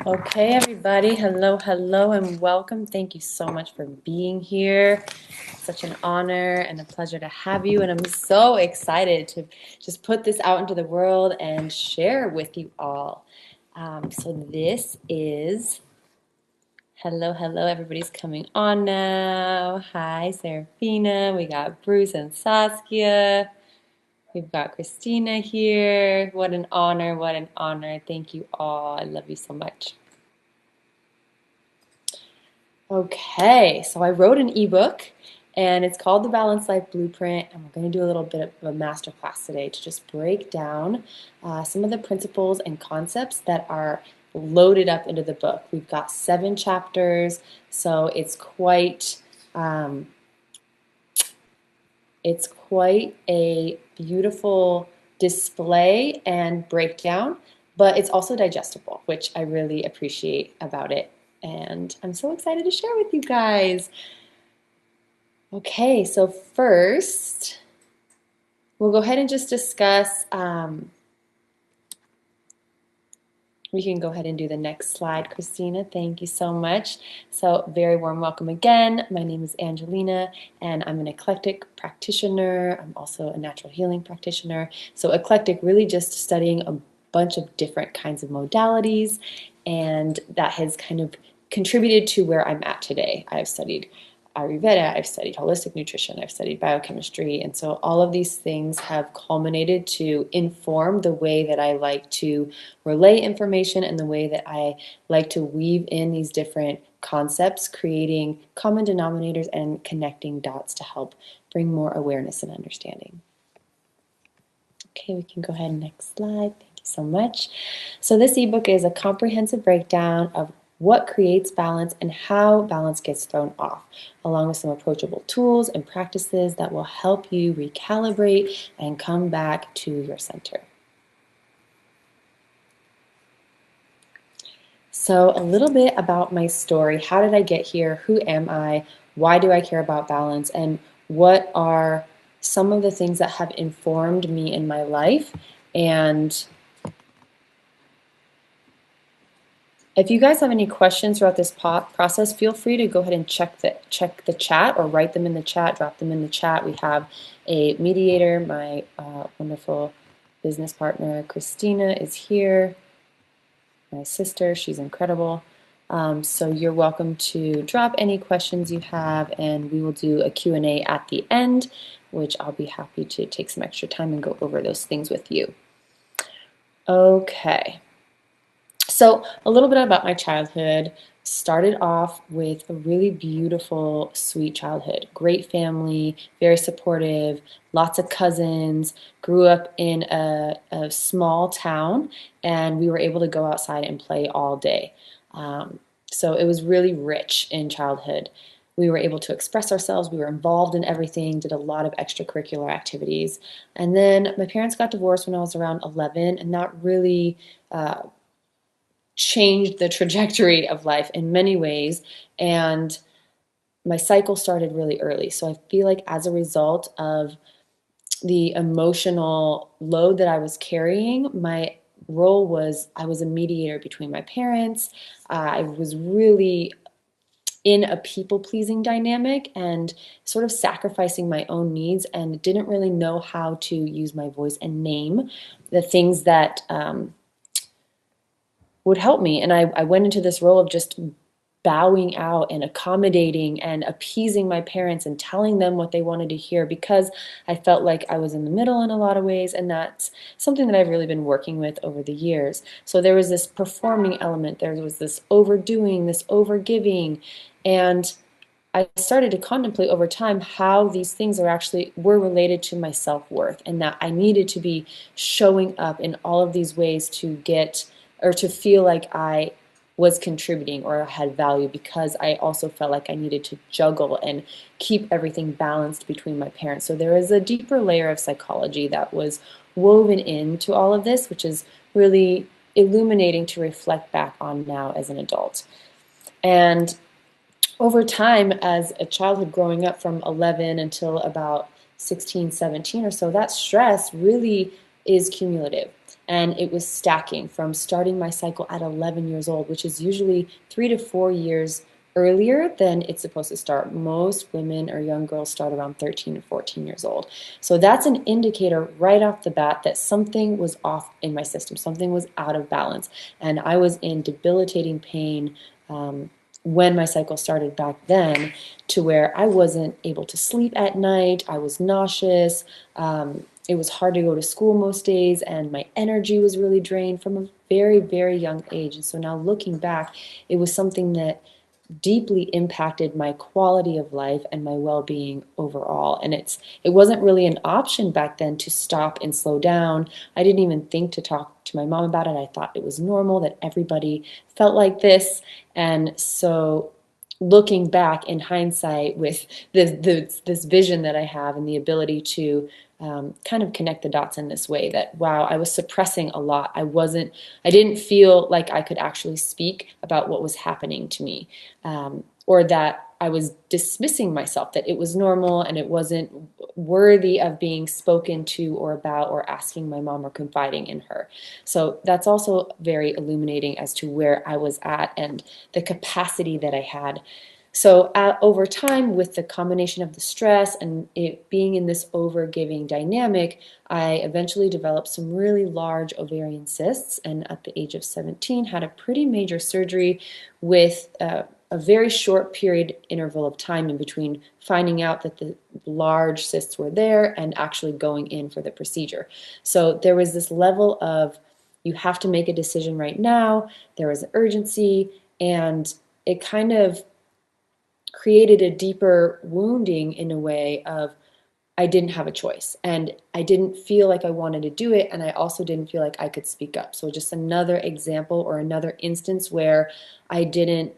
Okay, everybody. Hello, hello, and welcome. Thank you so much for being here. Such an honor and a pleasure to have you. And I'm so excited to just put this out into the world and share with you all. So this is, hello, hello. Everybody's coming on now. Hi, Serafina. We got Bruce and Saskia. We've got Christina here. What an honor. What an honor. Thank you all. I love you so much. Okay, so I wrote an ebook and it's called The Balanced Life Blueprint, and we're going to do a little bit of a masterclass today to just break down some of the principles and concepts that are loaded up into the book. We've got 7 chapters, so um, it's quite a beautiful display and breakdown, but it's also digestible, which I really appreciate about it. And I'm so excited to share with you guys. Okay, so first, we'll go ahead and just discuss, we can go ahead and do the next slide, Christina. Thank you so much. So very warm welcome again. My name is Angelina, and I'm an eclectic practitioner. I'm also a natural healing practitioner. So eclectic, really just studying a bunch of different kinds of modalities, and that has kind of contributed to where I'm at today. I've studied Ayurveda, I've studied holistic nutrition, I've studied biochemistry, and so all of these things have culminated to inform the way that I like to relay information and the way that I like to weave in these different concepts, creating common denominators and connecting dots to help bring more awareness and understanding. Okay, we can go ahead and next slide. Thank you so much. So this ebook is a comprehensive breakdown of what creates balance and how balance gets thrown off, along with some approachable tools and practices that will help you recalibrate and come back to your center. So a little bit about my story. How did I get here? Who am I? Why do I care about balance? And what are some of the things that have informed me in my life? And if you guys have any questions throughout this process, feel free to go ahead and check the chat or write them in the chat, drop them in the chat. We have a mediator, my wonderful business partner, Christina, is here. My sister, she's incredible. So you're welcome to drop any questions you have, and we will do a Q&A at the end, which I'll be happy to take some extra time and go over those things with you. Okay. So a little bit about my childhood. Started off with a really beautiful, sweet childhood. Great family, very supportive, lots of cousins. Grew up in a small town, and we were able to go outside and play all day. So it was really rich in childhood. We were able to express ourselves. We were involved in everything, did a lot of extracurricular activities. And then my parents got divorced when I was around 11, and that really changed the trajectory of life in many ways, and my cycle started really early. So I feel like as a result of the emotional load that I was carrying, my role was I was a mediator between my parents. I was really in a people-pleasing dynamic and sort of sacrificing my own needs, and didn't really know how to use my voice and name the things that would help me. And I went into this role of just bowing out and accommodating and appeasing my parents and telling them what they wanted to hear, because I felt like I was in the middle in a lot of ways, and that's something that I've really been working with over the years. So there was this performing element, there was this overdoing, this overgiving, and I started to contemplate over time how these things were related to my self-worth, and that I needed to be showing up in all of these ways to get or to feel like I was contributing or had value, because I also felt like I needed to juggle and keep everything balanced between my parents. So there is a deeper layer of psychology that was woven into all of this, which is really illuminating to reflect back on now as an adult. And over time, as a childhood growing up from 11 until about 16, 17 or so, that stress really is cumulative. And it was stacking from starting my cycle at 11 years old, which is usually 3 to 4 years earlier than it's supposed to start. Most women or young girls start around 13 or 14 years old. So that's an indicator right off the bat that something was off in my system, something was out of balance. And I was in debilitating pain when my cycle started back then, to where I wasn't able to sleep at night. I was nauseous. It was hard to go to school most days, and my energy was really drained from a very, very young age. And so now looking back, it was something that deeply impacted my quality of life and my well-being overall. And it wasn't really an option back then to stop and slow down. I didn't even think to talk to my mom about it. I thought it was normal that everybody felt like this. And so looking back in hindsight with this vision that I have and the ability to kind of connect the dots in this way, that wow, I was suppressing a lot. I didn't feel like I could actually speak about what was happening to me, or that I was dismissing myself, that it was normal and it wasn't worthy of being spoken to or about, or asking my mom or confiding in her. So that's also very illuminating as to where I was at and the capacity that I had. So over time, with the combination of the stress and it being in this over-giving dynamic, I eventually developed some really large ovarian cysts, and at the age of 17 had a pretty major surgery with a very short period interval of time in between finding out that the large cysts were there and actually going in for the procedure. So there was this level of, you have to make a decision right now. There was urgency, and it kind of created a deeper wounding in a way of, I didn't have a choice, and I didn't feel like I wanted to do it, and I also didn't feel like I could speak up. So just another example or another instance where I didn't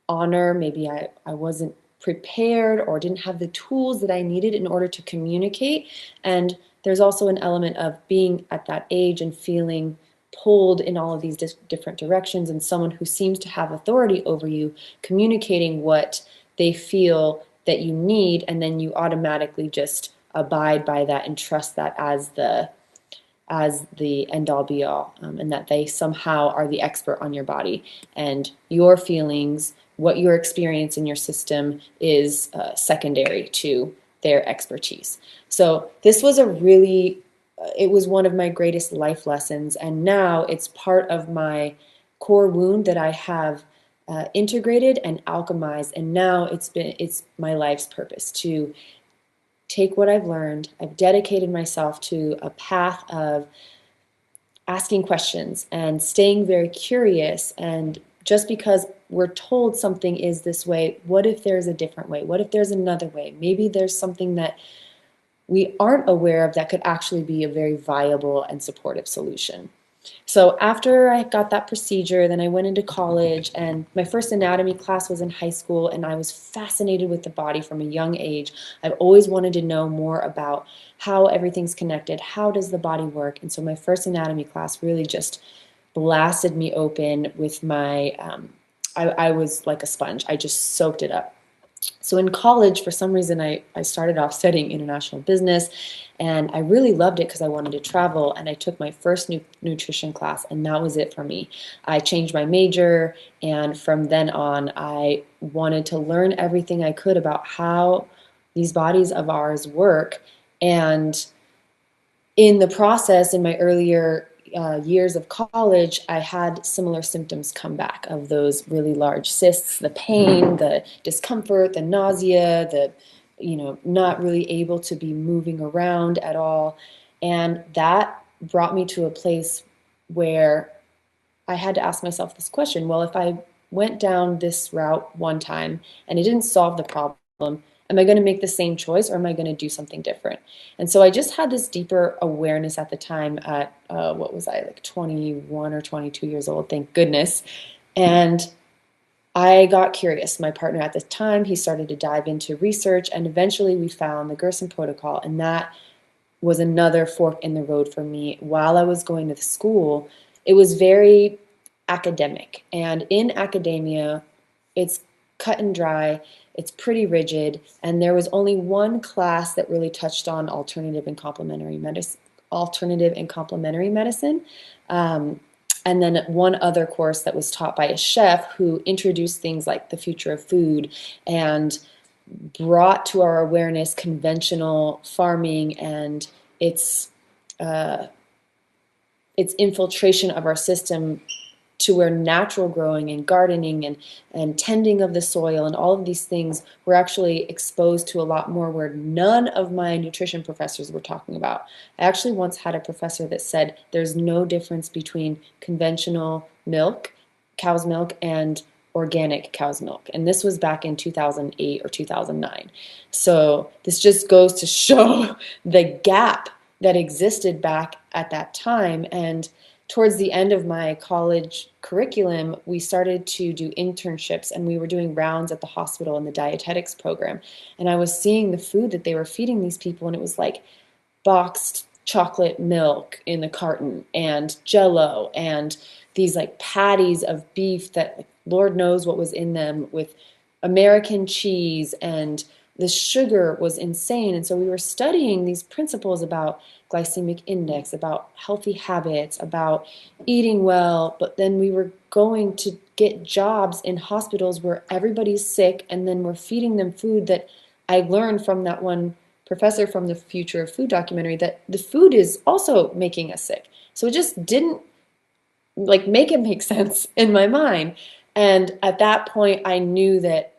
honor, maybe I wasn't prepared or didn't have the tools that I needed in order to communicate. And there's also an element of being at that age and feeling pulled in all of these different directions, and someone who seems to have authority over you communicating what they feel that you need, and then you automatically just abide by that and trust that as the end all be all, and that they somehow are the expert on your body, and your feelings, what you experience in your system is secondary to their expertise. So this was it was one of my greatest life lessons, and now it's part of my core wound that I have integrated and alchemized, and now it's my life's purpose to take what I've learned. I've dedicated myself to a path of asking questions and staying very curious. And just because we're told something is this way, what if there's a different way? What if there's another way? Maybe there's something that we aren't aware of that could actually be a very viable and supportive solution. So after I got that procedure, then I went into college, and my first anatomy class was in high school, and I was fascinated with the body from a young age. I've always wanted to know more about how everything's connected. How does the body work? And so my first anatomy class really just blasted me open with I was like a sponge. I just soaked it up. So in college, for some reason, I started off studying international business, and I really loved it because I wanted to travel, and I took my first nutrition class, and that was it for me. I changed my major, and from then on, I wanted to learn everything I could about how these bodies of ours work. And in the process, in my earlier years of college, I had similar symptoms come back of those really large cysts, the pain, the discomfort, the nausea, not really able to be moving around at all. And that brought me to a place where I had to ask myself this question. Well, if I went down this route one time and it didn't solve the problem, am I going to make the same choice, or am I going to do something different? And so I just had this deeper awareness at the time at, what was I, like 21 or 22 years old, thank goodness. And I got curious. My partner at the time, he started to dive into research, and eventually we found the Gerson protocol, and that was another fork in the road for me. While I was going to school, it was very academic, and in academia, it's cut and dry, it's pretty rigid, and there was only one class that really touched on alternative and complementary medicine, alternative and complementary medicine. And then one other course that was taught by a chef who introduced things like the future of food and brought to our awareness conventional farming and uh, its infiltration of our system to where natural growing and gardening and tending of the soil and all of these things were actually exposed to a lot more, where none of my nutrition professors were talking about. I actually once had a professor that said there's no difference between conventional milk, cow's milk, and organic cow's milk. And this was back in 2008 or 2009. So this just goes to show the gap that existed back at that time. And towards the end of my college curriculum, we started to do internships, and we were doing rounds at the hospital in the dietetics program. And I was seeing the food that they were feeding these people, and it was like boxed chocolate milk in the carton and Jello and these like patties of beef that Lord knows what was in them, with American cheese, and the sugar was insane. And so we were studying these principles about glycemic index, about healthy habits, about eating well, but then we were going to get jobs in hospitals where everybody's sick, and then we're feeding them food that I learned from that one professor from the Future of Food documentary, that the food is also making us sick. So it just didn't like make it make sense in my mind. And at that point, I knew that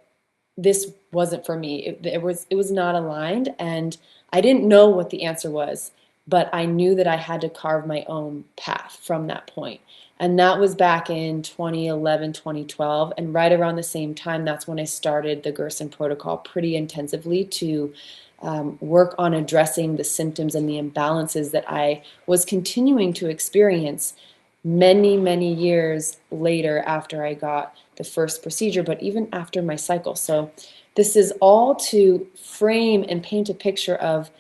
this wasn't for me. It was not aligned, and I didn't know what the answer was, but I knew that I had to carve my own path from that point. And that was back in 2011, 2012, and right around the same time, that's when I started the Gerson protocol pretty intensively to work on addressing the symptoms and the imbalances that I was continuing to experience many, many years later after I got the first procedure, but even after my cycle. So this is all to frame and paint a picture of,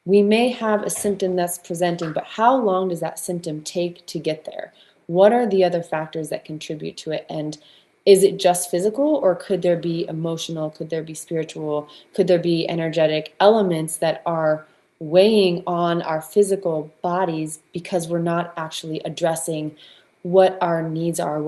we may have a symptom that's presenting, but how long does that symptom take to get there? What are the other factors that contribute to it? And is it just physical, or could there be emotional? Could there be spiritual? Could there be energetic elements that are weighing on our physical bodies because we're not actually addressing what our needs are,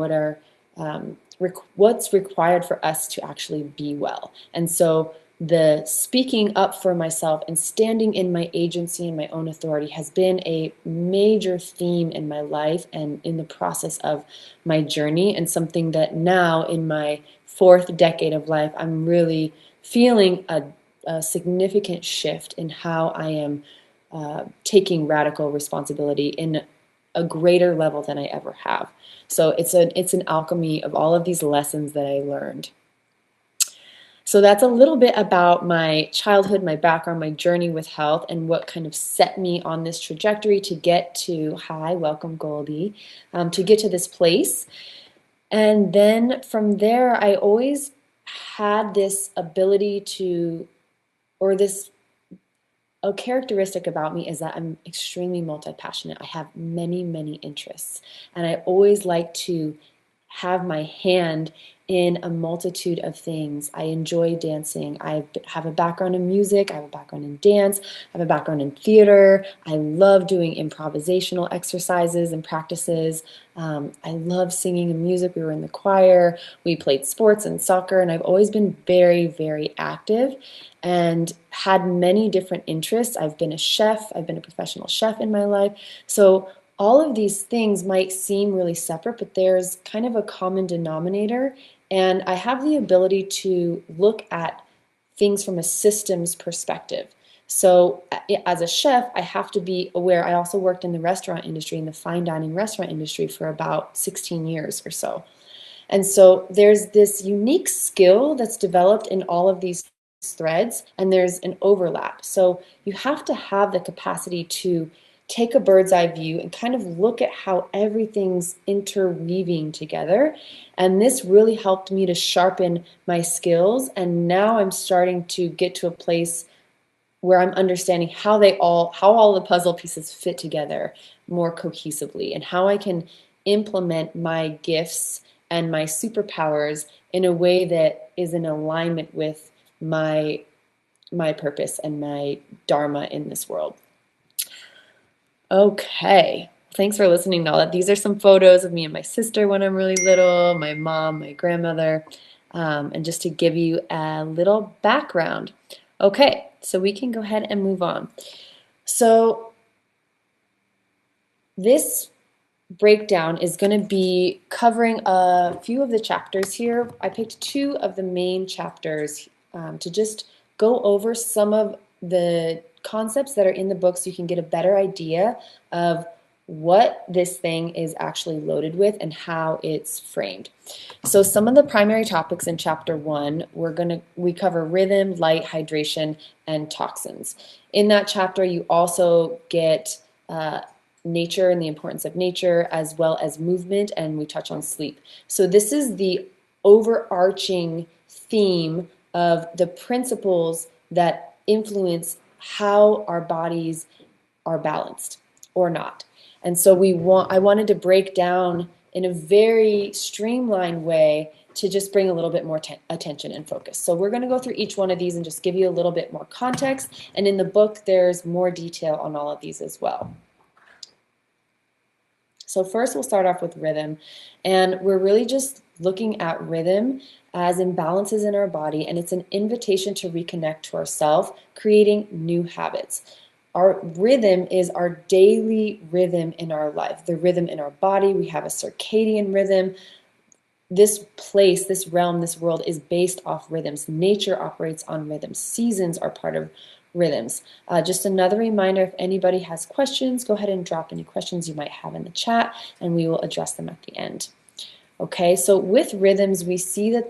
what's required for us to actually be well? And so the speaking up for myself and standing in my agency and my own authority has been a major theme in my life and in the process of my journey, and something that now in my fourth decade of life, I'm really feeling a significant shift in how I am taking radical responsibility in a greater level than I ever have. So it's an alchemy of all of these lessons that I learned. So that's a little bit about my childhood, my background, my journey with health, and what kind of set me on this trajectory to get to, hi, welcome Goldie, to get to this place. And then from there, I always had this ability to, or this, a characteristic about me is that I'm extremely multi-passionate. I have many, many interests, and I always like to have my hand in a multitude of things. I enjoy dancing. I have a background in music. I have a background in dance. I have a background in theater. I love doing improvisational exercises and practices. I love singing and music. We were in the choir. We played sports and soccer, and I've always been very, very active and had many different interests. I've been a chef. I've been a professional chef in my life. So all of these things might seem really separate, but there's kind of a common denominator. And I have the ability to look at things from a systems perspective. So as a chef, I have to be aware. I also worked in the restaurant industry, in the fine dining restaurant industry, for about 16 years or so. And so there's this unique skill that's developed in all of these threads, and there's an overlap. So you have to have the capacity to take a bird's eye view and kind of look at how everything's interweaving together. And this really helped me to sharpen my skills. And now I'm starting to get to a place where I'm understanding how all the puzzle pieces fit together more cohesively, and how I can implement my gifts and my superpowers in a way that is in alignment with my purpose and my dharma in this world. Okay, thanks for listening to all that. These are some photos of me and my sister when I'm really little, my mom, my grandmother, and just to give you a little background. Okay, so we can go ahead and move on. So this breakdown is going to be covering a few of the chapters here. I picked two of the main chapters to just go over some of the concepts that are in the book so you can get a better idea of what this thing is actually loaded with and how it's framed. So some of the primary topics in chapter 1, we cover rhythm, light, hydration, and toxins. In that chapter, you also get nature and the importance of nature, as well as movement, and we touch on sleep. So this is the overarching theme of the principles that influence how our bodies are balanced or not. And so I wanted to break down in a very streamlined way to just bring a little bit more attention and focus. So we're going to go through each one of these and just give you a little bit more context. And in the book, there's more detail on all of these as well. So first we'll start off with rhythm, and we're really just looking at rhythm as imbalances in our body, and it's an invitation to reconnect to ourselves, creating new habits. Our rhythm is our daily rhythm in our life, the rhythm in our body. We have a circadian rhythm. This place, this realm, this world is based off rhythms. Nature operates on rhythms. Seasons are part of rhythms. Just another reminder, if anybody has questions, go ahead and drop any questions you might have in the chat and we will address them at the end. Okay, so with rhythms, we see that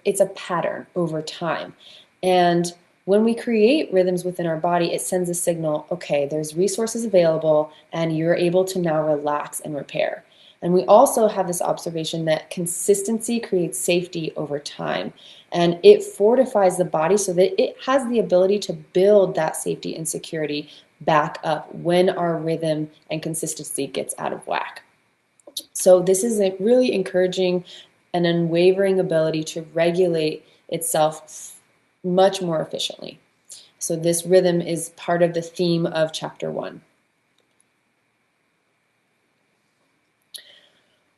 it's a pattern over time. And when we create rhythms within our body, it sends a signal, okay, there's resources available and you're able to now relax and repair. And we also have this observation that consistency creates safety over time. And it fortifies the body so that it has the ability to build that safety and security back up when our rhythm and consistency gets out of whack. So this is a really encouraging an unwavering ability to regulate itself much more efficiently. So this rhythm is part of the theme of chapter 1.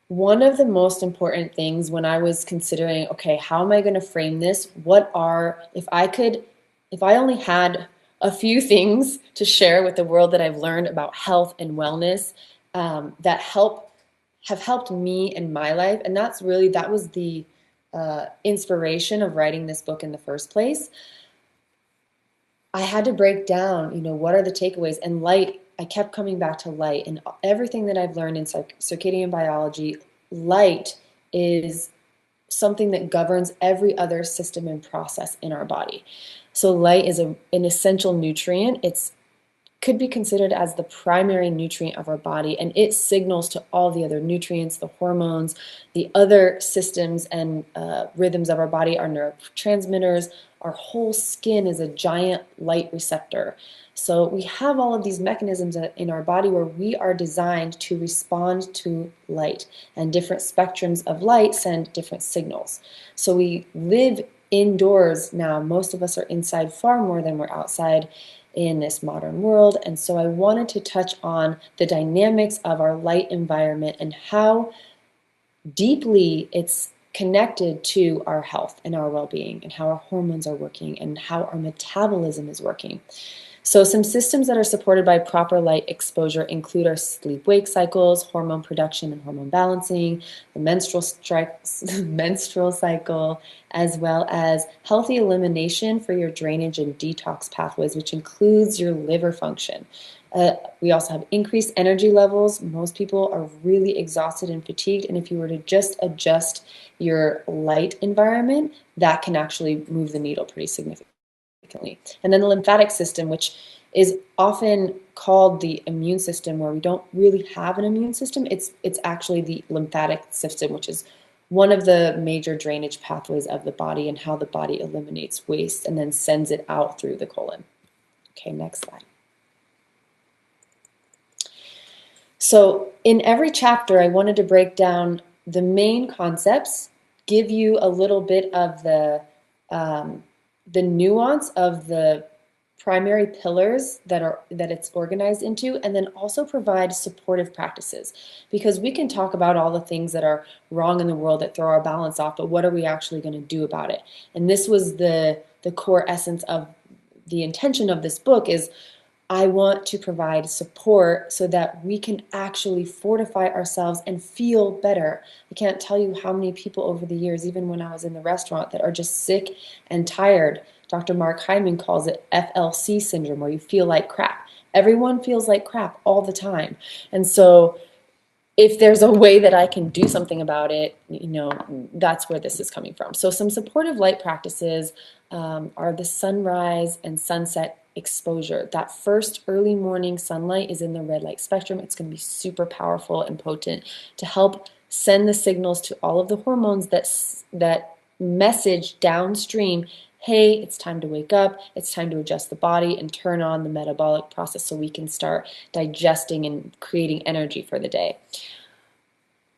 One of the most important things when I was considering, okay, how am I going to frame this? If I only had a few things to share with the world that I've learned about health and wellness that have helped me in my life, and that was the inspiration of writing this book in the first place. I had to break down, what are the takeaways? And light, I kept coming back to light. And everything that I've learned in circadian biology, light is something that governs every other system and process in our body. So light is an essential nutrient. It could be considered as the primary nutrient of our body, and it signals to all the other nutrients, the hormones, the other systems and rhythms of our body, our neurotransmitters. Our whole skin is a giant light receptor. So we have all of these mechanisms in our body where we are designed to respond to light, and different spectrums of light send different signals. So we live indoors now. Most of us are inside far more than we're outside in this modern world. And so I wanted to touch on the dynamics of our light environment and how deeply it's connected to our health and our well-being, and how our hormones are working and how our metabolism is working. So some systems that are supported by proper light exposure include our sleep-wake cycles, hormone production and hormone balancing, the menstrual cycle, as well as healthy elimination for your drainage and detox pathways, which includes your liver function. We also have increased energy levels. Most people are really exhausted and fatigued, and if you were to just adjust your light environment, that can actually move the needle pretty significantly. And then the lymphatic system, which is often called the immune system, where we don't really have an immune system. It's actually the lymphatic system, which is one of the major drainage pathways of the body, and how the body eliminates waste and then sends it out through the colon. Okay, next slide. So in every chapter, I wanted to break down the main concepts, give you a little bit of the nuance of the primary pillars that it's organized into, and then also provide supportive practices, because we can talk about all the things that are wrong in the world that throw our balance off, but what are we actually going to do about it? And this was the core essence of the intention of this book is I want to provide support so that we can actually fortify ourselves and feel better. I can't tell you how many people over the years, even when I was in the restaurant, that are just sick and tired. Dr. Mark Hyman calls it FLC syndrome, where you feel like crap. Everyone feels like crap all the time. And so if there's a way that I can do something about it, that's where this is coming from. So some supportive light practices are the sunrise and sunset exposure. That first early morning sunlight is in the red light spectrum. It's going to be super powerful and potent to help send the signals to all of the hormones that message downstream, hey, it's time to wake up, it's time to adjust the body and turn on the metabolic process so we can start digesting and creating energy for the day.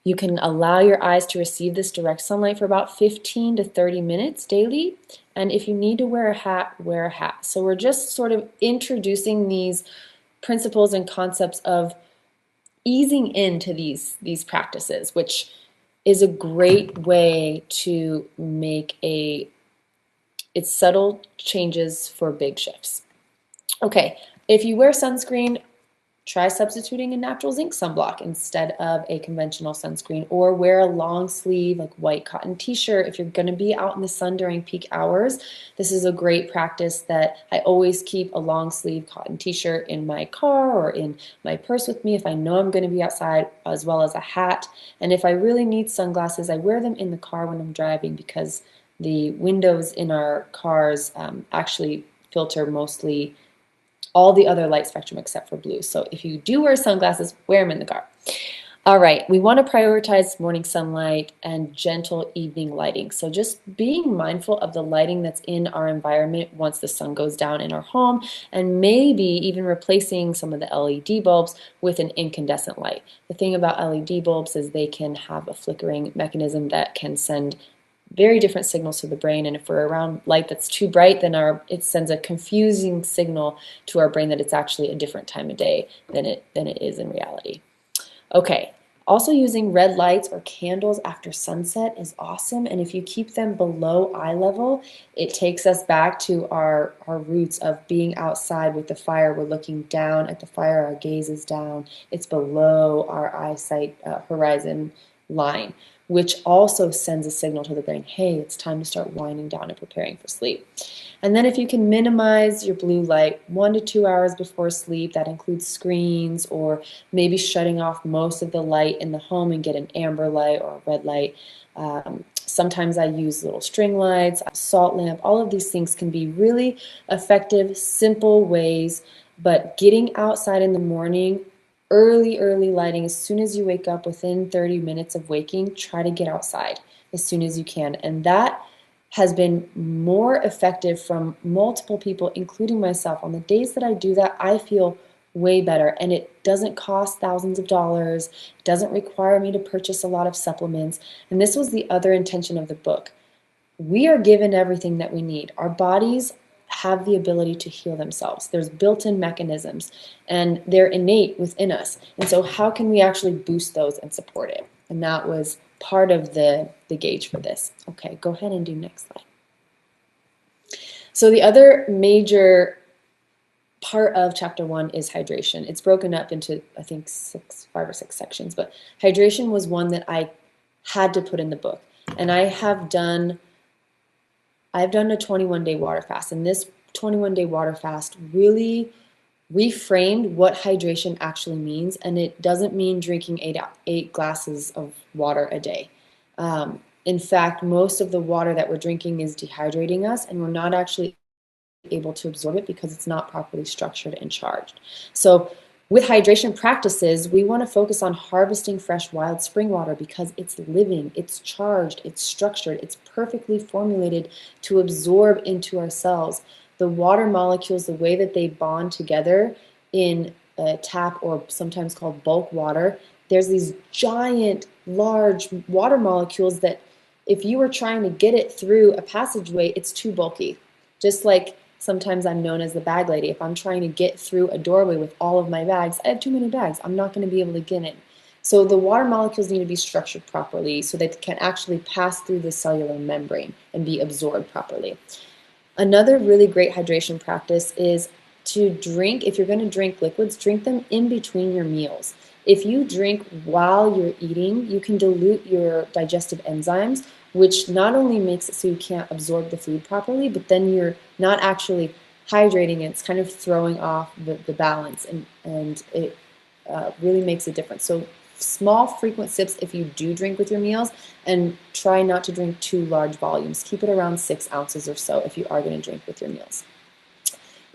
You can allow your eyes to receive this direct sunlight for about 15 to 30 minutes daily. And if you need to wear a hat, wear a hat. So we're just sort of introducing these principles and concepts of easing into these practices, which is a great way to make it's subtle changes for big shifts. Okay, if you wear sunscreen, try substituting a natural zinc sunblock instead of a conventional sunscreen, or wear a long sleeve like white cotton t-shirt if you're going to be out in the sun during peak hours. This is a great practice that I always keep a long sleeve cotton t-shirt in my car or in my purse with me if I know I'm going to be outside, as well as a hat. And if I really need sunglasses, I wear them in the car when I'm driving, because the windows in our cars actually filter mostly all the other light spectrum except for blue. So if you do wear sunglasses, wear them in the car. All right, we want to prioritize morning sunlight and gentle evening lighting. So just being mindful of the lighting that's in our environment once the sun goes down in our home, and maybe even replacing some of the LED bulbs with an incandescent light. The thing about LED bulbs is they can have a flickering mechanism that can send very different signals to the brain, and if we're around light that's too bright, then it sends a confusing signal to our brain that it's actually a different time of day than it is in reality. Okay, also using red lights or candles after sunset is awesome, and if you keep them below eye level, it takes us back to our roots of being outside with the fire. We're looking down at the fire, our gaze is down, it's below our eyesight horizon line, which also sends a signal to the brain, hey, it's time to start winding down and preparing for sleep. And then if you can minimize your blue light 1 to 2 hours before sleep, that includes screens or maybe shutting off most of the light in the home and get an amber light or a red light. Sometimes I use little string lights, a salt lamp. All of these things can be really effective, simple ways, but getting outside in the morning, early lighting, as soon as you wake up, within 30 minutes of waking, try to get outside as soon as you can. And that has been more effective from multiple people, including myself. On the days that I do that, I feel way better, and it doesn't cost thousands of dollars. It doesn't require me to purchase a lot of supplements. And this was the other intention of the book. We are given everything that we need. Our bodies have the ability to heal themselves. There's built-in mechanisms, and they're innate within us. And so how can we actually boost those and support it? And that was part of the gauge for this. Okay, go ahead and do next slide. So the other major part of chapter 1 is hydration. It's broken up into, I think, 5 or 6 sections, but hydration was one that I had to put in the book. And I've done a 21-day water fast, and this 21-day water fast really reframed what hydration actually means, and it doesn't mean drinking 8 glasses of water a day. In fact, most of the water that we're drinking is dehydrating us, and we're not actually able to absorb it because it's not properly structured and charged. So with hydration practices, we want to focus on harvesting fresh wild spring water because it's living, it's charged, it's structured, it's perfectly formulated to absorb into our cells. The water molecules, the way that they bond together in a tap, or sometimes called bulk water, there's these giant, large water molecules that if you were trying to get it through a passageway, it's too bulky. Just like Sometimes I'm known as the bag lady. If I'm trying to get through a doorway with all of my bags, I have too many bags. I'm not going to be able to get in. So the water molecules need to be structured properly so that they can actually pass through the cellular membrane and be absorbed properly. Another really great hydration practice is to drink. If you're going to drink liquids, drink them in between your meals. If you drink while you're eating, you can dilute your digestive enzymes, which not only makes it so you can't absorb the food properly, but then you're not actually hydrating. It's kind of throwing off the balance, and it really makes a difference. So small, frequent sips if you do drink with your meals, and try not to drink too large volumes. Keep it around 6 ounces or so if you are going to drink with your meals.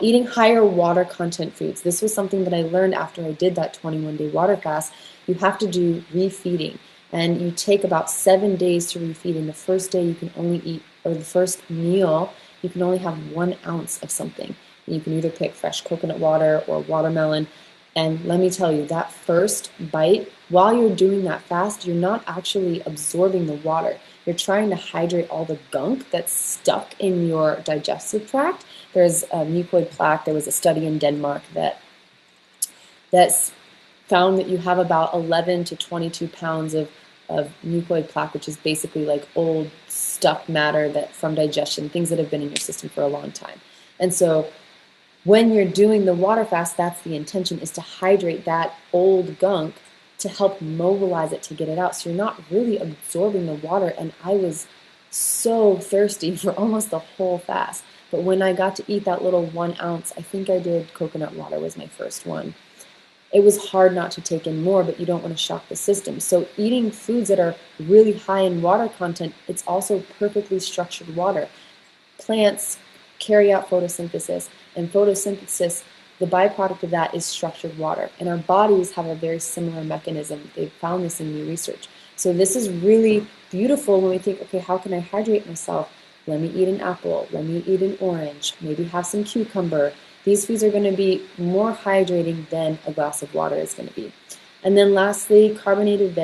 Eating higher water content foods. This was something that I learned after I did that 21-day water fast. You have to do refeeding, and you take about 7 days to refeed. And the first day you can only eat, or the first meal, you can only have 1 ounce of something. You can either pick fresh coconut water or watermelon. And let me tell you, that first bite, while you're doing that fast, you're not actually absorbing the water. You're trying to hydrate all the gunk that's stuck in your digestive tract. There's a mucoid plaque. There was a study in Denmark that's found that you have about 11 to 22 pounds of mucoid plaque, which is basically like old stuck matter that from digestion, things that have been in your system for a long time. And so when you're doing the water fast, that's the intention, is to hydrate that old gunk to help mobilize it to get it out. So you're not really absorbing the water. And I was so thirsty for almost the whole fast. But when I got to eat that little 1 ounce, I think I did coconut water was my first one. It was hard not to take in more, but you don't want to shock the system. So eating foods that are really high in water content, it's also perfectly structured water. Plants carry out photosynthesis, and photosynthesis, the byproduct of that is structured water. And our bodies have a very similar mechanism. They've found this in new research. So this is really beautiful when we think, okay, how can I hydrate myself? Let me eat an apple, let me eat an orange, maybe have some cucumber. These foods are going to be more hydrating than a glass of water is going to be. And then lastly, carbonated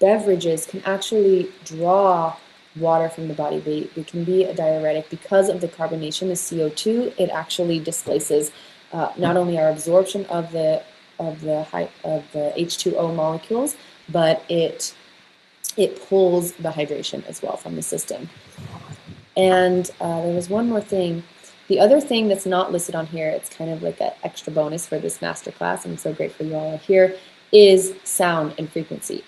beverages can actually draw water from the body. They can be a diuretic because of the carbonation, the CO2. It actually displaces not only our absorption of the H2O molecules, but it pulls the hydration as well from the system. And there was one more thing. The other thing that's not listed on here, it's kind of like an extra bonus for this masterclass, and I'm so grateful you all are here, is sound and frequency.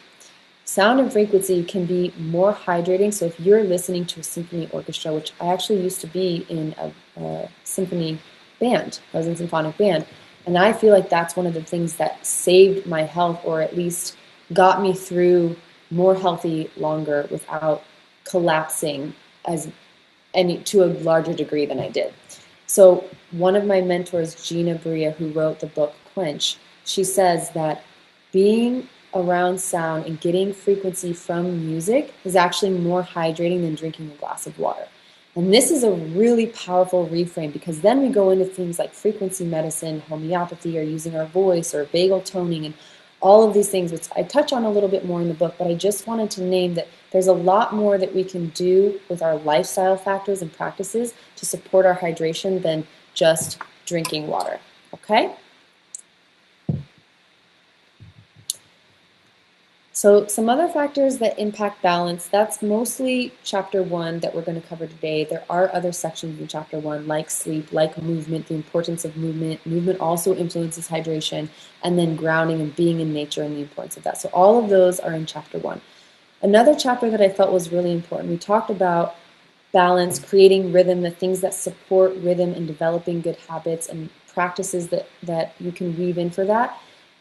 Sound and frequency can be more hydrating. So if you're listening to a symphony orchestra, which I actually used to be in a symphony band, I was in symphonic band, and I feel like that's one of the things that saved my health, or at least got me through more healthy longer without collapsing to a larger degree than I did. So one of my mentors, Gina Bria, who wrote the book Quench, she says that being around sound and getting frequency from music is actually more hydrating than drinking a glass of water. And this is a really powerful reframe, because then we go into things like frequency medicine, homeopathy, or using our voice, or vagal toning, and all of these things, which I touch on a little bit more in the book, but I just wanted to name that there's a lot more that we can do with our lifestyle factors and practices to support our hydration than just drinking water, okay? So some other factors that impact balance, that's mostly chapter 1 that we're going to cover today. There are other sections in chapter 1, like sleep, like movement, the importance of movement. Movement also influences hydration, and then grounding and being in nature and the importance of that. So all of those are in chapter 1. Another chapter that I felt was really important, we talked about balance, creating rhythm, the things that support rhythm and developing good habits and practices that you can weave in for that.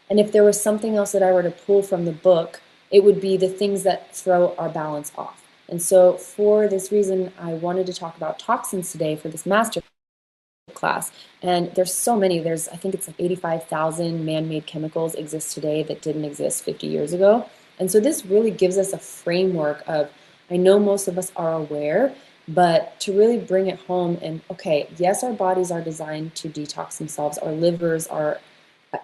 And if there was something else that I were to pull from the book, it would be the things that throw our balance off. And so for this reason, I wanted to talk about toxins today for this master class. And there's so many. I think it's like 85,000 man-made chemicals exist today that didn't exist 50 years ago. And so this really gives us a framework of, I know most of us are aware, but to really bring it home and, okay, yes, our bodies are designed to detox themselves. Our livers are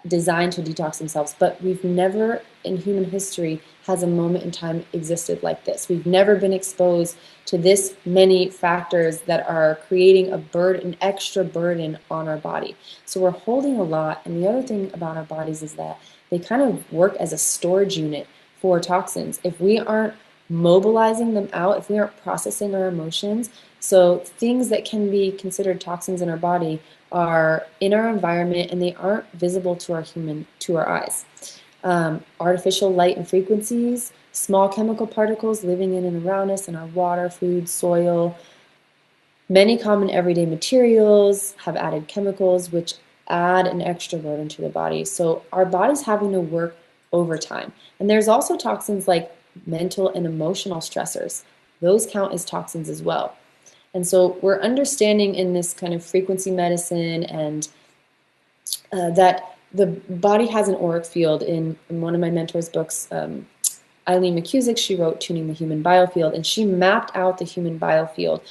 designed to detox themselves, but we've never in human history has a moment in time existed like this. We've never been exposed to this many factors that are creating a burden, an extra burden on our body. So we're holding a lot. And the other thing about our bodies is that they kind of work as a storage unit for toxins. If we aren't mobilizing them out, if we aren't processing our emotions, so things that can be considered toxins in our body are in our environment and they aren't visible to our eyes. Artificial light and frequencies, small chemical particles living in and around us in our water, food, soil. Many common everyday materials have added chemicals which add an extra burden to the body. So our body's having to work overtime. And there's also toxins like mental and emotional stressors. Those count as toxins as well. And so we're understanding in this kind of frequency medicine and that the body has an auric field. In one of my mentor's books, Eileen McCusick, she wrote Tuning the Human Biofield, and she mapped out the human biofield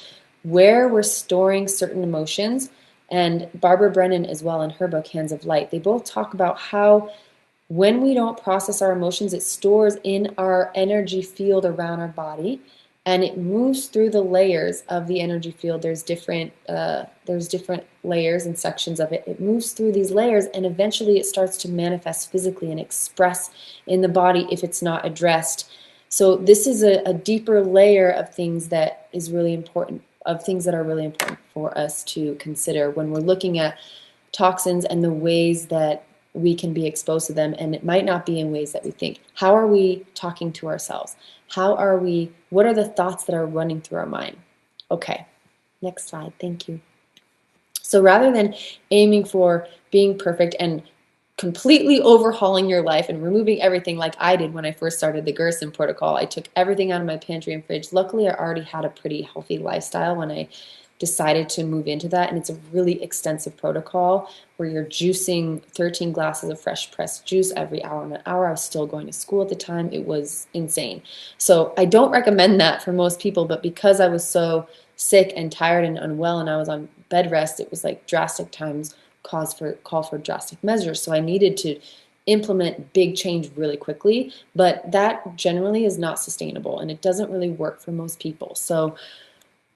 where we're storing certain emotions. And Barbara Brennan as well in her book, Hands of Light, they both talk about how when we don't process our emotions, it stores in our energy field around our body, and it moves through the layers of the energy field. There's different layers and sections of it. It moves through these layers, and eventually it starts to manifest physically and express in the body if it's not addressed. So this is a deeper layer of things that is really important, of things that are really important for us to consider when we're looking at toxins and the ways that we can be exposed to them, and it might not be in ways that we think. How are we talking to ourselves? What are the thoughts that are running through our mind? Okay, next slide, thank you. So rather than aiming for being perfect and completely overhauling your life and removing everything like I did when I first started the Gerson protocol, I took everything out of my pantry and fridge. Luckily, I already had a pretty healthy lifestyle when I decided to move into that, and it's a really extensive protocol where you're juicing 13 glasses of fresh pressed juice every hour and an hour. I was still going to school at the time. It was insane. So I don't recommend that for most people, but because I was so sick and tired and unwell and I was on bed rest, it was like drastic times call for drastic measures. So I needed to implement big change really quickly, but that generally is not sustainable and it doesn't really work for most people. So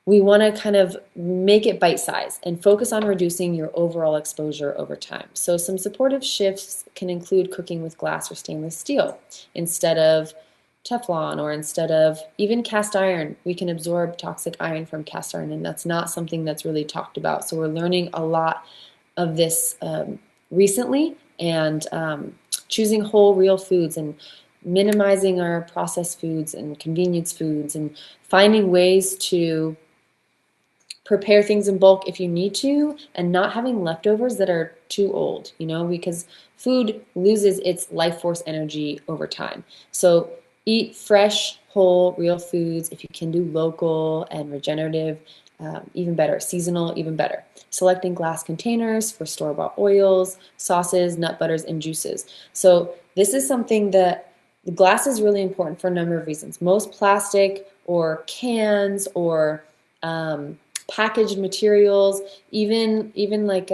we want to kind of make it bite-sized and focus on reducing your overall exposure over time. So some supportive shifts can include cooking with glass or stainless steel instead of Teflon, or instead of even cast iron. We can absorb toxic iron from cast iron, and that's not something that's really talked about. So we're learning a lot of this recently, and choosing whole real foods and minimizing our processed foods and convenience foods, and finding ways to prepare things in bulk if you need to, and not having leftovers that are too old, because food loses its life force energy over time. So eat fresh, whole, real foods. If you can do local and regenerative, even better. Seasonal, even better. Selecting glass containers for store-bought oils, sauces, nut butters, and juices. So this is something that the glass is really important for a number of reasons. Most plastic or cans or packaged materials, even like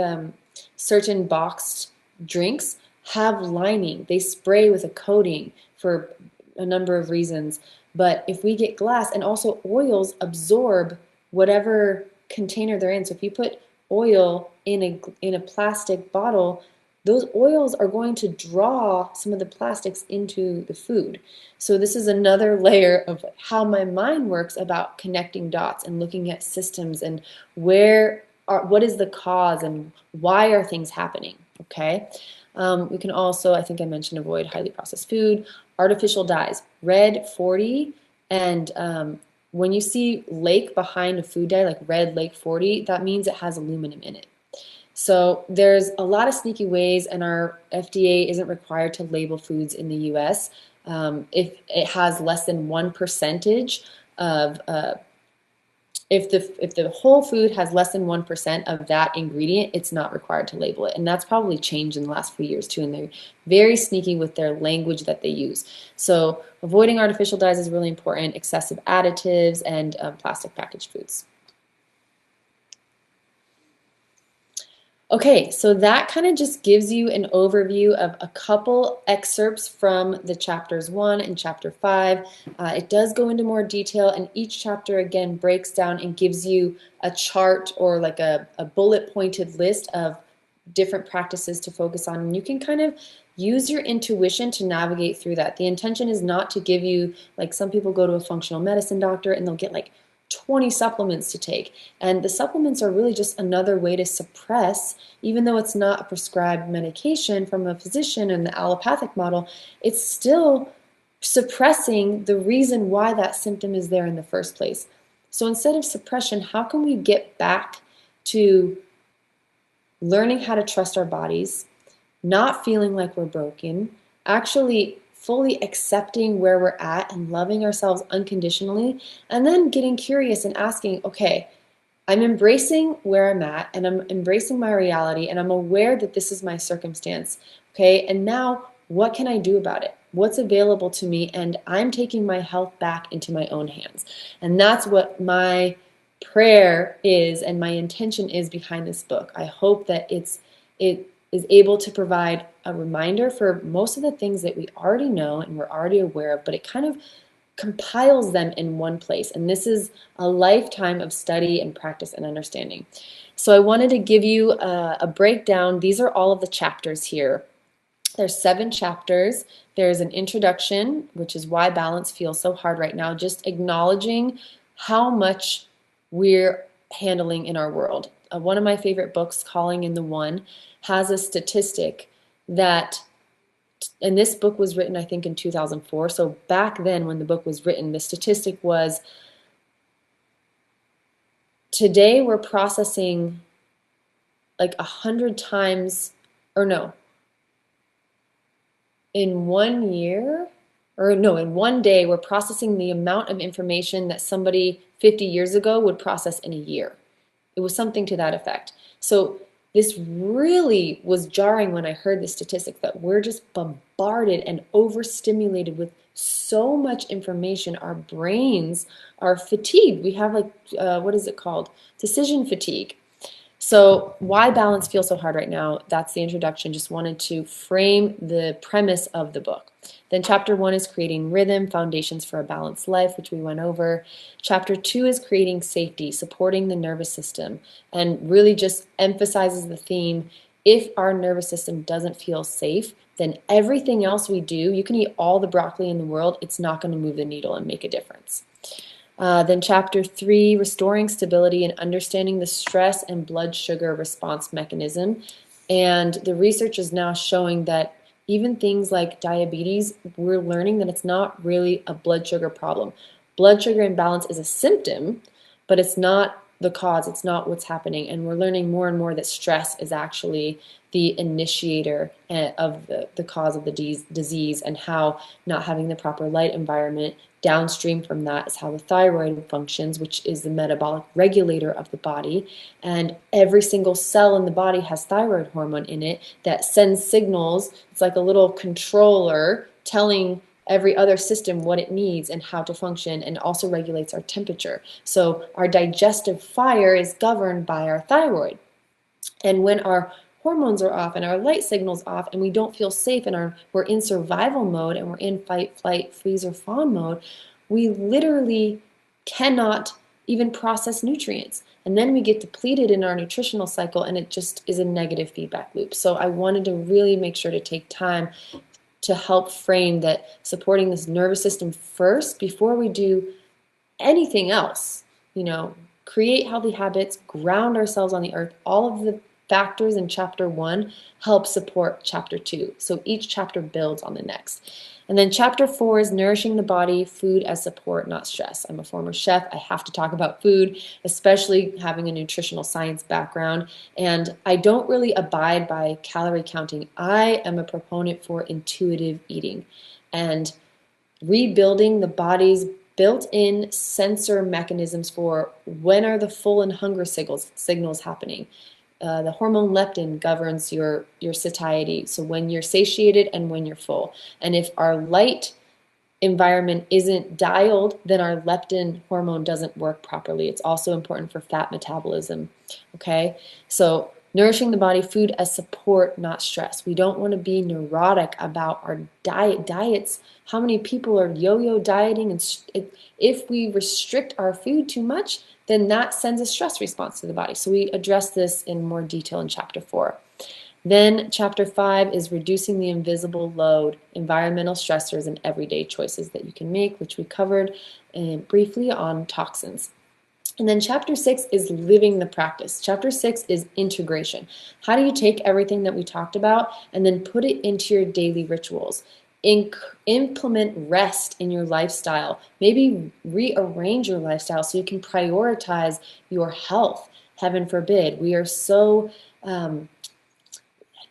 certain boxed drinks have lining. They spray with a coating for a number of reasons. But if we get glass, and also oils absorb whatever container they're in. So if you put oil in a plastic bottle, those oils are going to draw some of the plastics into the food. So this is another layer of how my mind works about connecting dots and looking at systems and what is the cause and why are things happening, okay? We can also, I think I mentioned, avoid highly processed food, artificial dyes, red 40, and when you see lake behind a food dye, like red lake 40, that means it has aluminum in it. So there's a lot of sneaky ways, and our FDA isn't required to label foods in the US. If it has less than 1% of, if the whole food has less than 1% of that ingredient, it's not required to label it. And that's probably changed in the last few years too, and they're very sneaky with their language that they use. So avoiding artificial dyes is really important, excessive additives, and plastic packaged foods. Okay, so that kind of just gives you an overview of a couple excerpts from the chapters 1 and chapter 5. It does go into more detail, and each chapter again breaks down and gives you a chart or like a bullet pointed list of different practices to focus on. And you can kind of use your intuition to navigate through that. The intention is not to give you, like some people go to a functional medicine doctor and they'll get like 20 supplements to take. And the supplements are really just another way to suppress, even though it's not a prescribed medication from a physician in the allopathic model, it's still suppressing the reason why that symptom is there in the first place. So instead of suppression, how can we get back to learning how to trust our bodies, not feeling like we're broken, actually fully accepting where we're at and loving ourselves unconditionally, and then getting curious and asking, okay, I'm embracing where I'm at and I'm embracing my reality and I'm aware that this is my circumstance. Okay, and now what can I do about it? What's available to me? And I'm taking my health back into my own hands. And that's what my prayer is and my intention is behind this book. I hope that it is able to provide a reminder for most of the things that we already know and we're already aware of, but it kind of compiles them in one place. And this is a lifetime of study and practice and understanding. So I wanted to give you a breakdown. These are all of the chapters here. There's 7 chapters. There's an introduction, which is why balance feels so hard right now, just acknowledging how much we're handling in our world. One of my favorite books, Calling in the One, has a statistic that, and this book was written, I think, in 2004. So back then when the book was written, the statistic was, today we're processing like 100 times, or no, in 1 year, or no, in 1 day, we're processing the amount of information that somebody 50 years ago would process in a year. It was something to that effect. So this really was jarring when I heard the statistics that we're just bombarded and overstimulated with so much information. Our brains are fatigued. We have like, what is it called? Decision fatigue. So why balance feels so hard right now? That's the introduction. Just wanted to frame the premise of the book. Then chapter 1 is creating rhythm, foundations for a balanced life, which we went over. Chapter 2 is creating safety, supporting the nervous system, and really just emphasizes the theme, if our nervous system doesn't feel safe, then everything else we do, you can eat all the broccoli in the world, it's not going to move the needle and make a difference. Then chapter 3, restoring stability and understanding the stress and blood sugar response mechanism. And the research is now showing that even things like diabetes, we're learning that it's not really a blood sugar problem. Blood sugar imbalance is a symptom, but it's not the cause, it's not what's happening. And we're learning more and more that stress is actually the initiator of the cause of the disease, and how not having the proper light environment, downstream from that is how the thyroid functions, which is the metabolic regulator of the body. And every single cell in the body has thyroid hormone in it that sends signals. It's like a little controller telling every other system what it needs and how to function, and also regulates our temperature. So our digestive fire is governed by our thyroid. And when our hormones are off and our light signals off and we don't feel safe and we're in survival mode and we're in fight, flight, freeze, or fawn mode, we literally cannot even process nutrients. And then we get depleted in our nutritional cycle, and it just is a negative feedback loop. So I wanted to really make sure to take time to help frame that supporting this nervous system first before we do anything else. Create healthy habits, ground ourselves on the earth. All of the factors in chapter 1 help support chapter 2. So each chapter builds on the next. And then chapter 4 is nourishing the body, food as support, not stress. I'm a former chef. I have to talk about food, especially having a nutritional science background. And I don't really abide by calorie counting. I am a proponent for intuitive eating and rebuilding the body's built-in sensor mechanisms for when are the full and hunger signals happening. The hormone leptin governs your satiety, so when you're satiated and when you're full. And if our light environment isn't dialed, then our leptin hormone doesn't work properly. It's also important for fat metabolism. Okay, so Nourishing the body, food as support, not stress. We don't want to be neurotic about our diets. How many people are yo-yo dieting? And if we restrict our food too much, then that sends a stress response to the body. So we address this in more detail in chapter 4. Then chapter 5 is reducing the invisible load, environmental stressors, and everyday choices that you can make, which we covered briefly on toxins. And then chapter 6 is living the practice. Chapter 6 is integration. How do you take everything that we talked about and then put it into your daily rituals? Implement rest in your lifestyle. Maybe rearrange your lifestyle so you can prioritize your health. Heaven forbid. We are so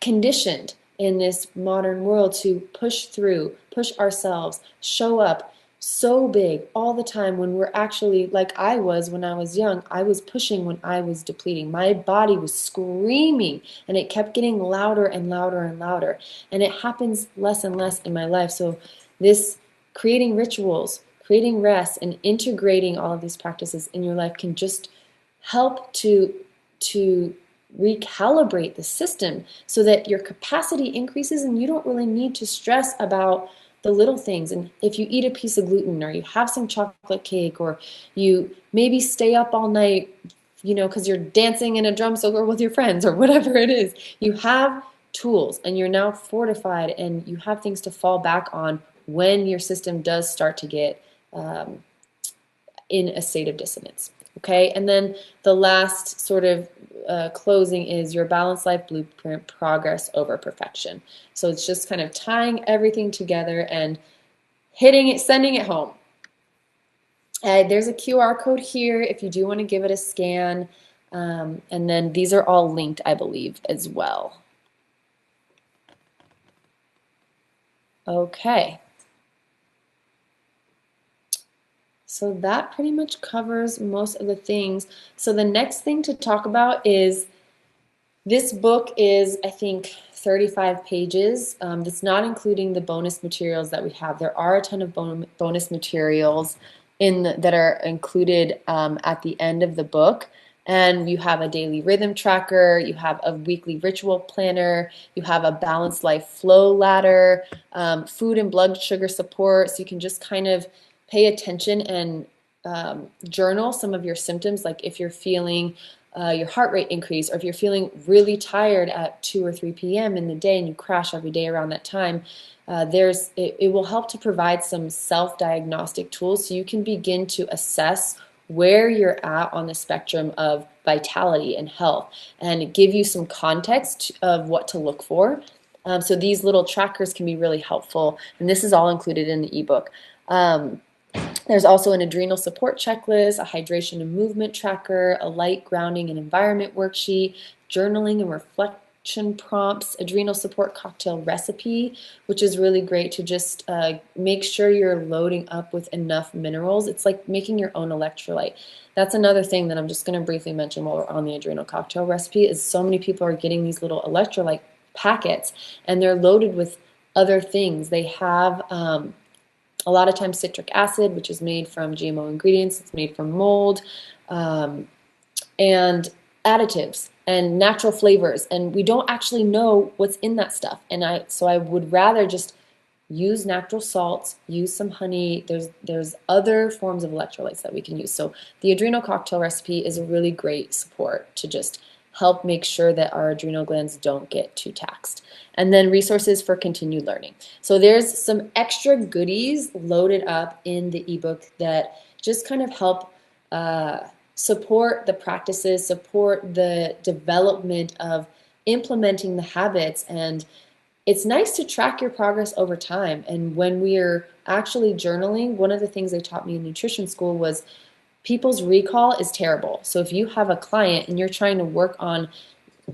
conditioned in this modern world to push through, push ourselves, show up so big all the time when we're actually, like I was when I was young, I was pushing when I was depleting. My body was screaming and it kept getting louder and louder and louder. And it happens less and less in my life. So this creating rituals, creating rest, and integrating all of these practices in your life can just help to recalibrate the system so that your capacity increases and you don't really need to stress about the little things. And if you eat a piece of gluten or you have some chocolate cake or you maybe stay up all night, because you're dancing in a drum circle with your friends or whatever it is, you have tools and you're now fortified and you have things to fall back on when your system does start to get in a state of dissonance. Okay, and then the last sort of closing is your balanced life blueprint, progress over perfection. So it's just kind of tying everything together and hitting it, sending it home. There's a QR code here if you do want to give it a scan. And then these are all linked, I believe, as well. Okay. So that pretty much covers most of the things. So the next thing to talk about is, this book is, I think, 35 pages. That's not including the bonus materials that we have. There are a ton of bonus materials that are included at the end of the book. And you have a daily rhythm tracker, you have a weekly ritual planner, you have a balanced life flow ladder, food and blood sugar support, so you can just kind of pay attention and journal some of your symptoms, like if you're feeling your heart rate increase, or if you're feeling really tired at 2 or 3 p.m. in the day and you crash every day around that time, it will help to provide some self-diagnostic tools so you can begin to assess where you're at on the spectrum of vitality and health and give you some context of what to look for. So these little trackers can be really helpful, and this is all included in the ebook. There's also an adrenal support checklist, a hydration and movement tracker, a light grounding and environment worksheet, journaling and reflection prompts, adrenal support cocktail recipe, which is really great to just make sure you're loading up with enough minerals. It's like making your own electrolyte. That's another thing that I'm just going to briefly mention while we're on the adrenal cocktail recipe, is so many people are getting these little electrolyte packets and they're loaded with other things. They have a lot of times citric acid, which is made from GMO ingredients. It's made from mold, and additives and natural flavors. And we don't actually know what's in that stuff. And so I would rather just use natural salts, use some honey. There's other forms of electrolytes that we can use. So the adrenal cocktail recipe is a really great support to just help make sure that our adrenal glands don't get too taxed. And then resources for continued learning. So there's some extra goodies loaded up in the ebook that just kind of help support the practices, support the development of implementing the habits. And it's nice to track your progress over time. And when we're actually journaling, one of the things they taught me in nutrition school was people's recall is terrible. So if you have a client and you're trying to work on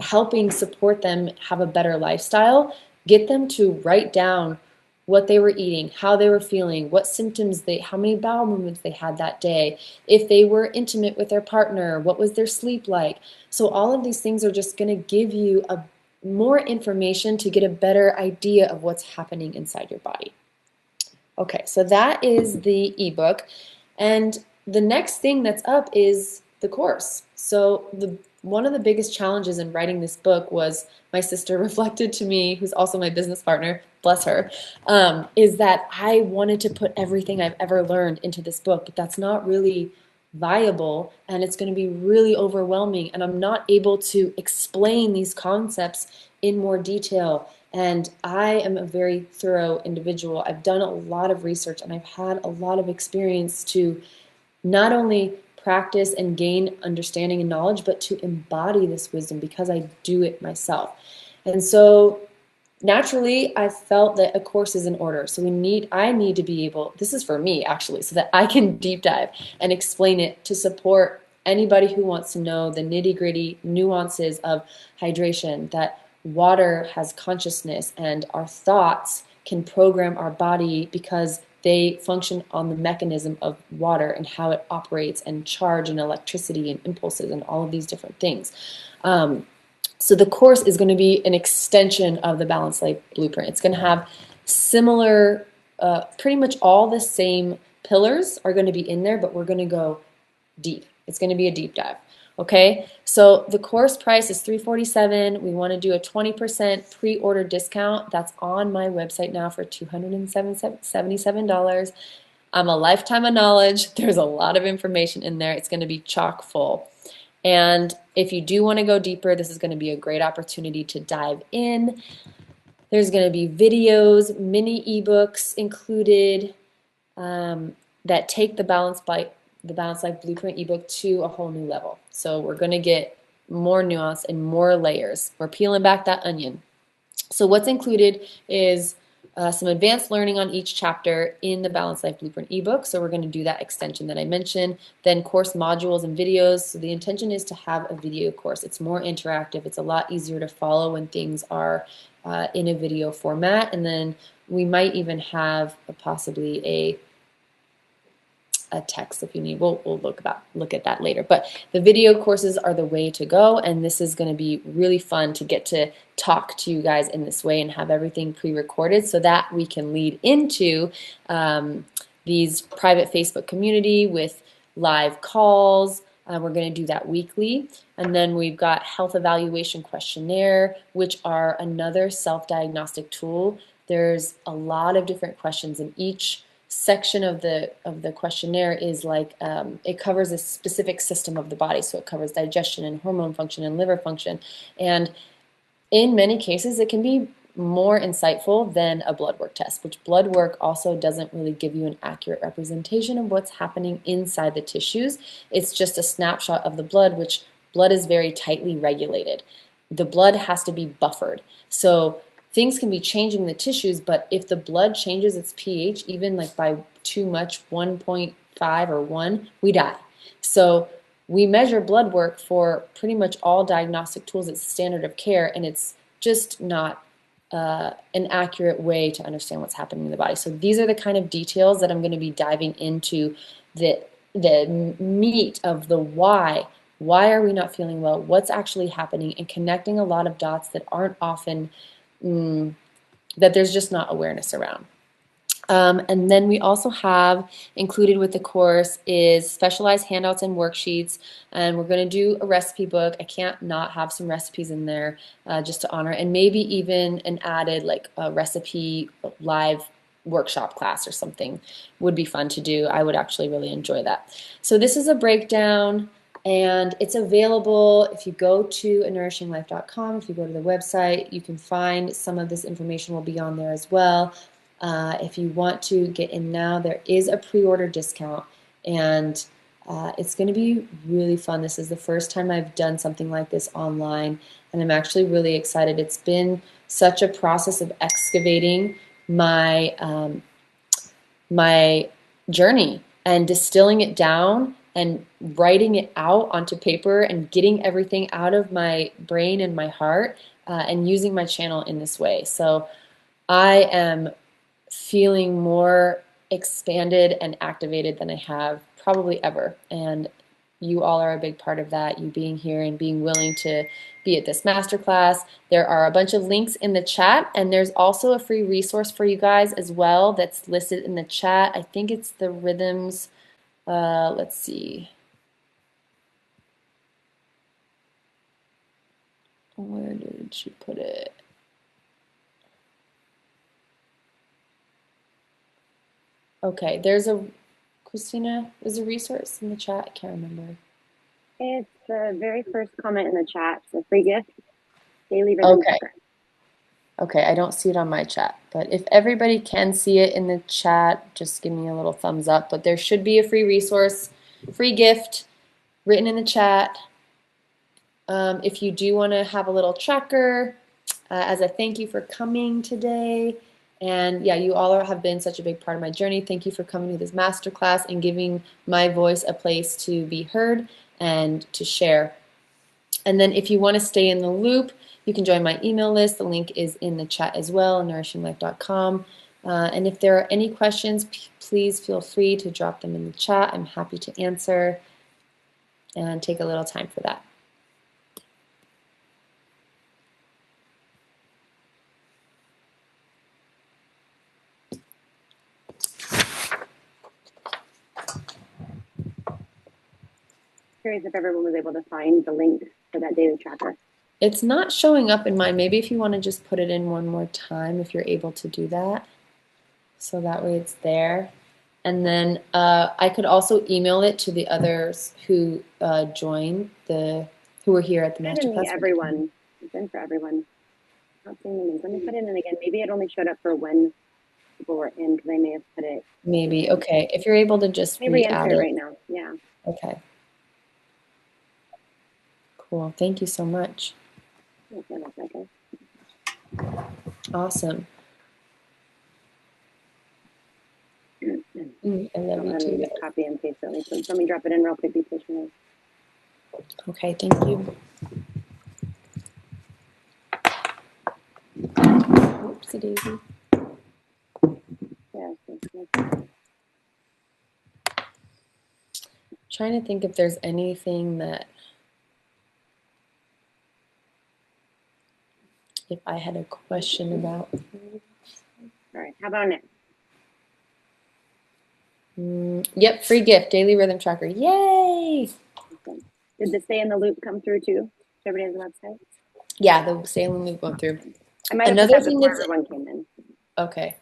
helping support them have a better lifestyle, get them to write down what they were eating, how they were feeling, what symptoms how many bowel movements they had that day, if they were intimate with their partner, what was their sleep like. So all of these things are just going to give you more information to get a better idea of what's happening inside your body. Okay, so that is the ebook. And the next thing that's up is the course. So one of the biggest challenges in writing this book was my sister reflected to me, who's also my business partner, bless her, is that I wanted to put everything I've ever learned into this book, but that's not really viable and it's going to be really overwhelming. And I'm not able to explain these concepts in more detail. And I am a very thorough individual. I've done a lot of research and I've had a lot of experience to not only practice and gain understanding and knowledge, but to embody this wisdom because I do it myself. And so naturally, I felt that a course is in order. So I need to be able, this is for me actually, so that I can deep dive and explain it to support anybody who wants to know the nitty-gritty nuances of hydration, that water has consciousness and our thoughts can program our body because they function on the mechanism of water and how it operates and charge and electricity and impulses and all of these different things. So the course is going to be an extension of the Balanced Life Blueprint. It's going to have similar, pretty much all the same pillars are going to be in there, but we're going to go deep. It's going to be a deep dive. Okay, so the course price is $347. We want to do a 20% pre-order discount. That's on my website now for $277. I'm a lifetime of knowledge. There's a lot of information in there. It's going to be chock full. And if you do want to go deeper, this is going to be a great opportunity to dive in. There's going to be videos, mini ebooks included that take the Balanced Life Blueprint ebook to a whole new level. So we're going to get more nuance and more layers. We're peeling back that onion. So what's included is some advanced learning on each chapter in the Balanced Life Blueprint ebook. So we're going to do that extension that I mentioned. Then course modules and videos. So the intention is to have a video course. It's more interactive. It's a lot easier to follow when things are in a video format. And then we might even have possibly a text if you need. We'll look at that later. But the video courses are the way to go, and this is going to be really fun to get to talk to you guys in this way and have everything pre-recorded so that we can lead into these private Facebook community with live calls. We're going to do that weekly. And then we've got health evaluation questionnaire, which are another self-diagnostic tool. There's a lot of different questions in each section of the questionnaire is like it covers a specific system of the body. So it covers digestion and hormone function and liver function. And in many cases, it can be more insightful than a blood work test, which blood work also doesn't really give you an accurate representation of what's happening inside the tissues. It's just a snapshot of the blood, which blood is very tightly regulated. The blood has to be buffered. So things can be changing the tissues, but if the blood changes its pH, even like by too much, 1.5 or 1, we die. So we measure blood work for pretty much all diagnostic tools. It's standard of care, and it's just not an accurate way to understand what's happening in the body. So these are the kind of details that I'm going to be diving into, the meat of the why. Why are we not feeling well? What's actually happening? And connecting a lot of dots that aren't often that there's just not awareness around. And then we also have included with the course is specialized handouts and worksheets, and we're going to do a recipe book. I can't not have some recipes in there just to honor, and maybe even an added like a recipe live workshop class or something would be fun to do. I would actually really enjoy that. So this is a breakdown. And it's available if you go to anourishinglife.com. If you go to the website, you can find some of this information will be on there as well. If you want to get in now, there is a pre-order discount, and it's going to be really fun. This is the first time I've done something like this online, and I'm actually really excited. It's been such a process of excavating my my journey and distilling it down and writing it out onto paper and getting everything out of my brain and my heart and using my channel in this way. So I am feeling more expanded and activated than I have probably ever. And you all are a big part of that, you being here and being willing to be at this masterclass. There are a bunch of links in the chat, and there's also a free resource for you guys as well that's listed in the chat. I think it's the rhythms. Let's see. Where did she put it? Okay, Christina, is a resource in the chat? I can't remember. It's the very first comment in the chat. It's a free gift, daily rhythm tracker. Okay, I don't see it on my chat, but if everybody can see it in the chat, just give me a little thumbs up. But there should be a free resource, free gift written in the chat. If you do want to have a little tracker as a thank you for coming today. And yeah, you all have been such a big part of my journey. Thank you for coming to this masterclass and giving my voice a place to be heard and to share. And then if you want to stay in the loop, you can join my email list. The link is in the chat as well, nourishinglife.com. And if there are any questions, please feel free to drop them in the chat. I'm happy to answer and take a little time for that. Curious if everyone was able to find the link for that daily tracker. It's not showing up in mine. Maybe if you want to just put it in one more time, if you're able to do that. So that way it's there. And then I could also email it to the others who joined, who were here at the masterclass. Everyone. It's in for everyone. Not seeing the link. Let me put it in again. Maybe it only showed up for when people were in because I may have put it. Maybe. Okay. If you're able to just re-add it right now. Yeah. Okay. Cool. Thank you so much. Awesome. I love you too. Just copy and paste it. Let me drop it in real quick. Okay, thank you. Oopsie daisy. Trying to think if there's anything that, if I had a question about. All right, how about next? Yep, free gift, daily rhythm tracker. Yay! Okay. Did the stay in the loop come through too? Everybody has a website? Yeah, the stay in the loop went through. I might have another thing that's everyone came in. Okay.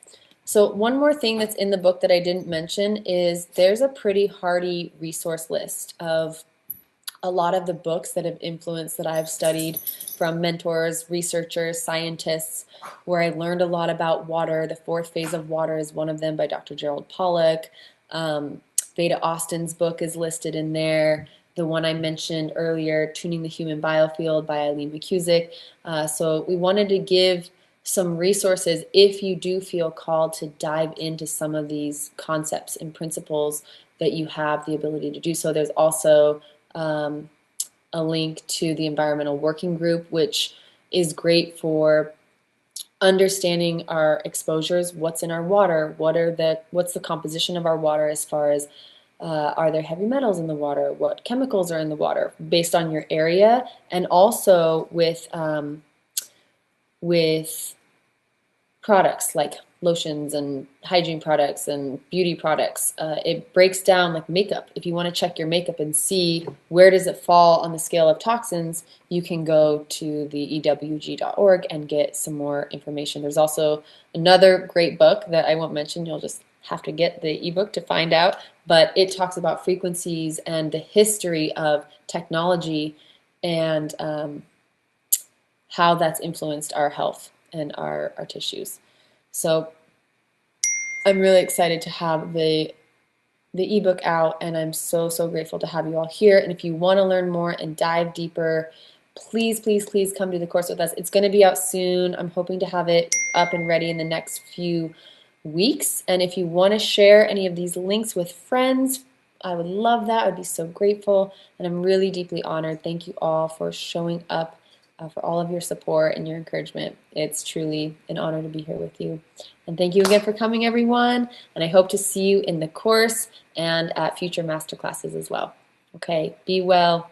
So one more thing that's in the book that I didn't mention is there's a pretty hearty resource list of a lot of the books that have influenced that I've studied from mentors, researchers, scientists, where I learned a lot about water. The Fourth Phase of Water is one of them by Dr. Gerald Pollack. Beta Austin's book is listed in there. The one I mentioned earlier, Tuning the Human Biofield by Eileen McCusick. So we wanted to give some resources if you do feel called to dive into some of these concepts and principles that you have the ability to do so. There's also a link to the Environmental Working Group, which is great for understanding our exposures, what's in our water, what's the composition of our water as far as are there heavy metals in the water, what chemicals are in the water based on your area, and also with products like lotions and hygiene products and beauty products. It breaks down like makeup. If you want to check your makeup and see where does it fall on the scale of toxins, you can go to the ewg.org and get some more information. There's also another great book that I won't mention. You'll just have to get the ebook to find out, but it talks about frequencies and the history of technology and how that's influenced our health and our tissues. So I'm really excited to have the ebook out, and I'm so grateful to have you all here. And if you want to learn more and dive deeper, please come to the course with us. It's going to be out soon. I'm hoping to have it up and ready in the next few weeks. And if you want to share any of these links with friends, I would love that. I would be so grateful, and I'm really deeply honored. Thank you all for showing up, for all of your support and your encouragement. It's truly an honor to be here with you. And thank you again for coming, everyone. And I hope to see you in the course and at future masterclasses as well. Okay, be well.